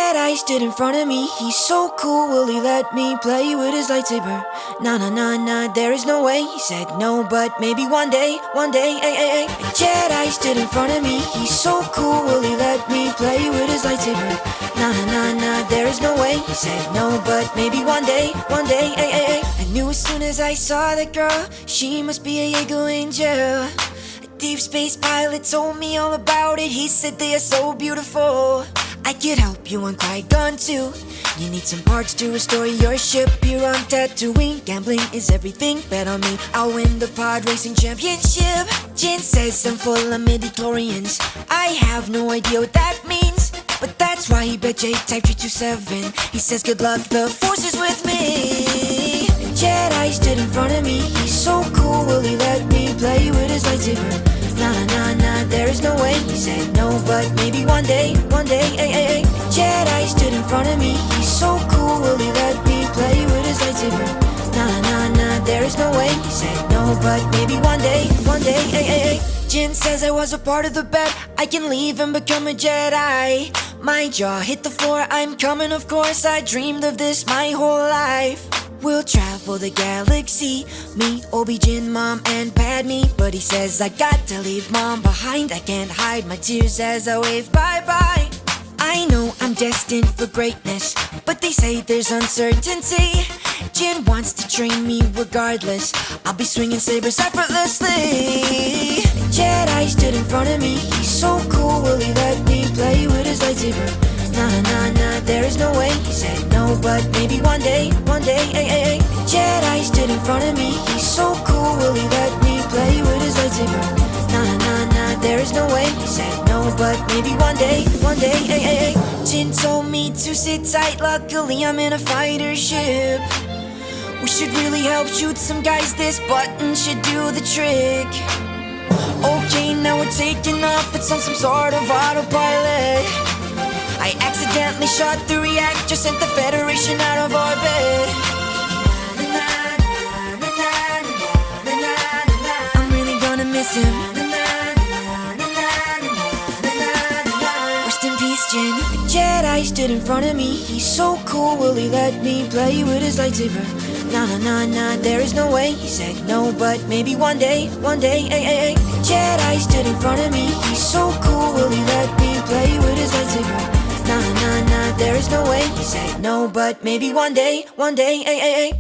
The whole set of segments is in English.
Jedi stood in front of me, he's so cool, will he let me play with his lightsaber? Nah, nah, nah, nah, there is no way. He said no, but maybe one day, ay. A Jedi stood in front of me, he's so cool, will he let me play with his lightsaber? Nah, nah, nah, nah, there is no way. He said no, but maybe one day, ay. I knew as soon as I saw that girl, she must be a yeago angel. Deep space pilot told me all about it. He said they are so beautiful. I could help you on qui-gon too. You need some parts to restore your ship here on Tatooine. Gambling is everything, bet on me, I'll win the pod racing championship. Jinn says I'm full of midi-chlorians. I have no idea what that means, but that's why he bet J-Type 327. He says good luck, the force is with me. Jedi stood in front of me, he's so cool, will he let me play with his lightsaber? Nah, nah, nah, there is no way. He said no, but maybe one day, ay. Jedi stood in front of me, he's so cool, will he let me play with his lightsaber? Nah, nah, nah, there is no way. He said no, but maybe one day, ay. Jinn says I was a part of the bet, I can leave and become a Jedi. My jaw hit the floor, I'm coming, of course, I dreamed of this my whole life. We'll travel the galaxy, me, Obi, Jinn, Mom, and Padme. But he says I got to leave Mom behind. I can't hide my tears as I wave bye-bye. I know I'm destined for greatness, but they say there's uncertainty. Jinn wants to train me regardless, I'll be swinging sabers effortlessly. Jedi stood in front of me, he's so cool, will he let me play with his lightsaber? Nah, nah, nah, there is no way. He said no, but maybe one day, ay. Jedi stood in front of me, he's so cool, will he let me play with his lightsaber? Nah, nah, nah, there is no way. He said no, but maybe one day, ay. Jinn told me to sit tight, luckily I'm in a fighter ship. We should really help shoot some guys, this button should do the trick. Okay, now we're taking off, it's on some sort of autopilot. I accidentally shot the reactor, sent the Federation out of orbit. I'm really gonna miss him. Rest in peace, Jinn. A Jedi stood in front of me, he's so cool, will he let me play with his lightsaber? Nah, nah, nah, nah, there is no way. He said no, but maybe one day, ay. Jedi stood in front of me, he's so cool, will he let me play with his lightsaber? Nah, nah, nah, there is no way. He said no, but maybe one day, ay.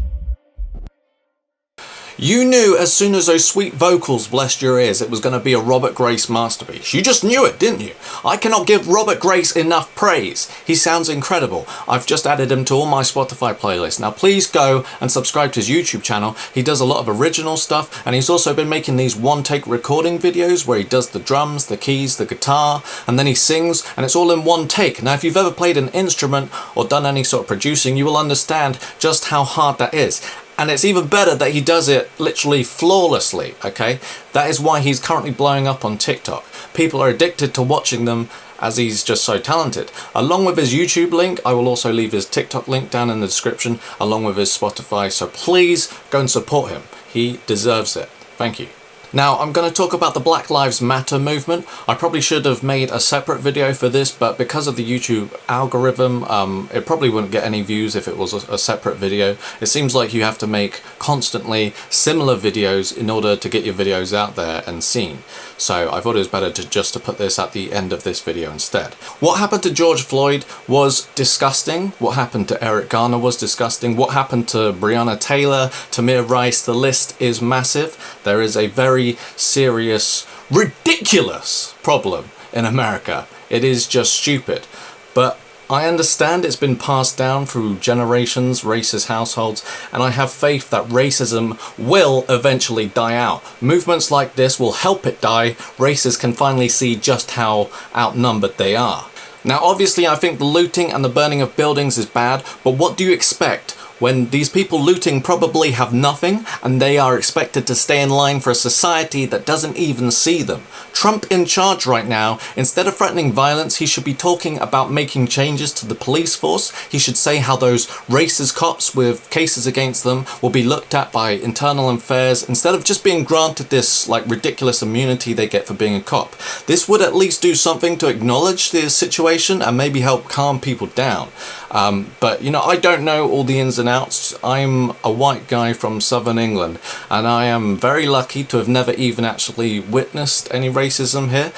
You knew as soon as those sweet vocals blessed your ears it was going to be a Robert Grace masterpiece. You just knew it, didn't you? I cannot give Robert Grace enough praise. He sounds incredible. I've just added him to all my Spotify playlists. Now please go and subscribe to his YouTube channel. He does a lot of original stuff, and he's also been making these one-take recording videos where he does the drums, the keys, the guitar, and then he sings, and it's all in one take. Now if you've ever played an instrument or done any sort of producing, you will understand just how hard that is. And it's even better that he does it literally flawlessly, okay? That is why he's currently blowing up on TikTok. People are addicted to watching them as he's just so talented. Along with his YouTube link, I will also leave his TikTok link down in the description, along with his Spotify, so please go and support him. He deserves it. Thank you. Now, I'm going to talk about the Black Lives Matter movement. I probably should have made a separate video for this, but because of the YouTube algorithm, it probably wouldn't get any views if it was a separate video. It seems like you have to make constantly similar videos in order to get your videos out there and seen. So I thought it was better to put this at the end of this video instead. What happened to George Floyd was disgusting. What happened to Eric Garner was disgusting. What happened to Breonna Taylor, Tamir Rice, the list is massive. There is a very serious, ridiculous problem in America. It is just stupid. But I understand it's been passed down through generations, racist households, and I have faith that racism will eventually die out. Movements like this will help it die. Racists can finally see just how outnumbered they are. Now obviously I think the looting and the burning of buildings is bad, but what do you expect when these people looting probably have nothing and they are expected to stay in line for a society that doesn't even see them. Trump in charge right now, instead of threatening violence, he should be talking about making changes to the police force. He should say how those racist cops with cases against them will be looked at by internal affairs instead of just being granted this like ridiculous immunity they get for being a cop. This would at least do something to acknowledge the situation and maybe help calm people down. But you know, I don't know all the ins and outs. I'm a white guy from southern England and I am very lucky to have never even actually witnessed any racism here.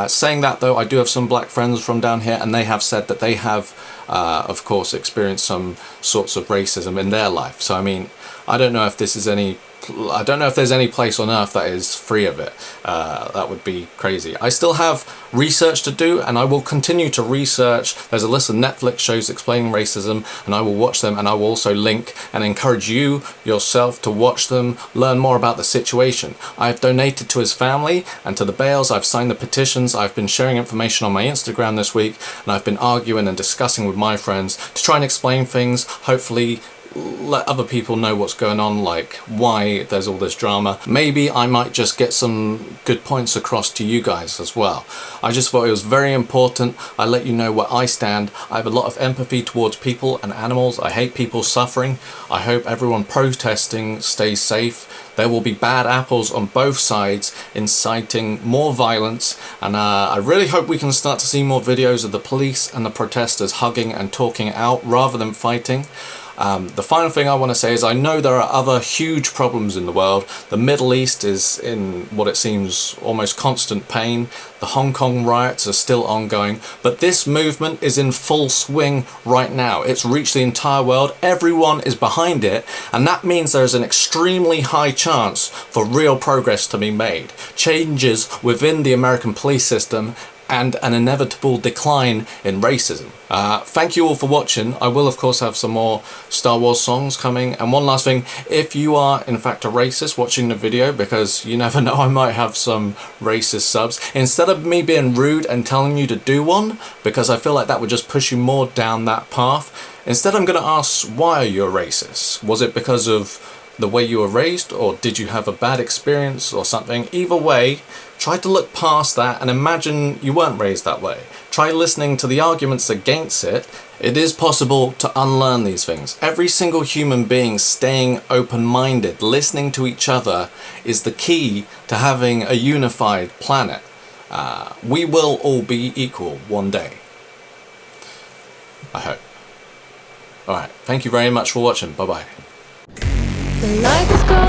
Saying that though, I do have some black friends from down here and they have said that they have of course experienced some sorts of racism in their life. So I mean, I don't know if there's any place on earth that is free of it. That would be crazy. I still have research to do and I will continue to research. There's a list of Netflix shows explaining racism and I will watch them, and I will also link and encourage you yourself to watch them, learn more about the situation. I've donated to his family and to the Bales. I've signed the petitions. I've been sharing information on my Instagram this week and I've been arguing and discussing with my friends to try and explain things, hopefully let other people know what's going on, like why there's all this drama. Maybe I might just get some good points across to you guys as well. I just thought it was very important I let you know where I stand. I have a lot of empathy towards people and animals. I hate people suffering. I hope everyone protesting stays safe. There will be bad apples on both sides inciting more violence, and I really hope we can start to see more videos of the police and the protesters hugging and talking out rather than fighting. The final thing I want to say is I know there are other huge problems in the world. The Middle East is in what it seems almost constant pain. The Hong Kong riots are still ongoing, but this movement is in full swing right now. It's reached the entire world. Everyone is behind it, and that means there's an extremely high chance for real progress to be made. Changes within the American police system and an inevitable decline in racism. Thank you all for watching. I will of course have some more Star Wars songs coming. And one last thing, if you are in fact a racist watching the video, because you never know, I might have some racist subs, instead of me being rude and telling you to do one, because I feel like that would just push you more down that path, instead I'm going to ask, why are you a racist? Was it because of the way you were raised, or did you have a bad experience or something? Either way, try to look past that and imagine you weren't raised that way. Try listening to the arguments against it. It is possible to unlearn these things. Every single human being staying open-minded, listening to each other, is the key to having a unified planet. We will all be equal one day. I hope. Alright, thank you very much for watching. Bye bye. The lights go